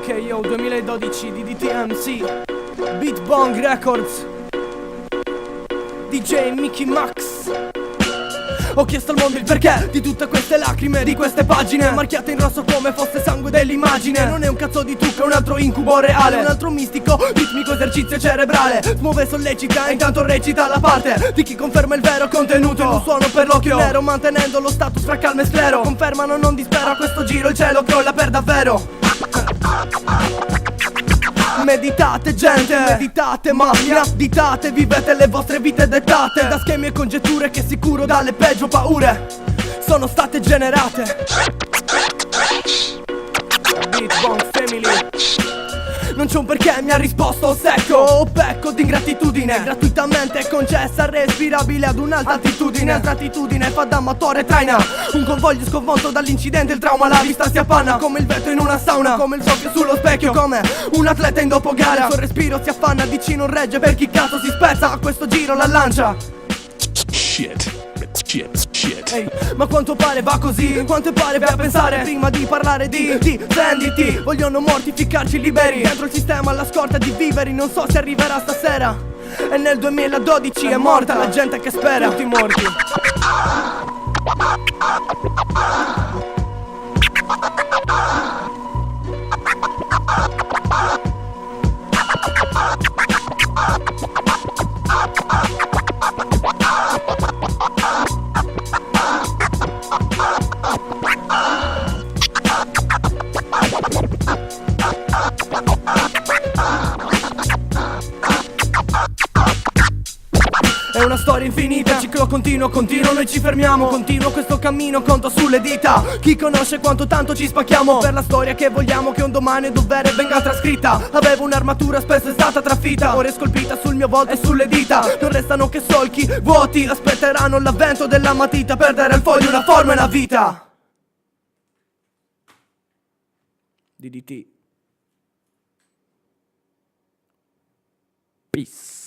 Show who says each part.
Speaker 1: Ok, yo, 2012, DDTMC, Beat Bong Records, DJ Mickey Max. Ho chiesto al mondo il perché di tutte queste lacrime, di queste pagine marchiate in rosso come fosse sangue dell'immagine. Non è un cazzo di trucco, è un altro incubo reale, un altro mistico, ritmico esercizio cerebrale. Smuove, sollecita e intanto recita la parte di chi conferma il vero contenuto in un suono per l'occhio nero, mantenendo lo status fra calma e sclero. Confermano, non dispero, a questo giro il cielo crolla per davvero. Meditate gente, meditate mafia, ditate, vivete le vostre vite dettate da schemi e congetture che sicuro dalle peggio paure sono state generate. Beat Bong Family. Non c'è un perché, mi ha risposto secco. O pecco di ingratitudine, gratuitamente concessa, respirabile ad un'alta altitudine. Altra attitudine fa da amatore, traina un convoglio sconvolto dall'incidente, il trauma, la vista si appanna come il vetro in una sauna, come il soffio sullo specchio, come un atleta in dopogara. Il suo respiro si affanna, dici non regge per chi cazzo si spezza, a questo giro la lancia.
Speaker 2: Shit.
Speaker 1: Ehi, ma quanto pare va così, quanto pare vai a pensare prima di parlare di difenditi. Vogliono mortificarci liberi dentro il sistema alla scorta di viveri. Non so se arriverà stasera. E nel 2012 è morta la gente che spera. Tutti morti. È una storia infinita, ciclo continuo, noi ci fermiamo. Continuo questo cammino, conto sulle dita. Chi conosce quanto tanto ci spacchiamo per la storia che vogliamo che un domani dovere venga trascritta. Avevo un'armatura, spesso è stata trafita, ora è scolpita sul mio volto e sulle dita. Non restano che solchi vuoti, aspetteranno l'avvento della matita per dare al foglio una forma e una vita. DDT. Peace.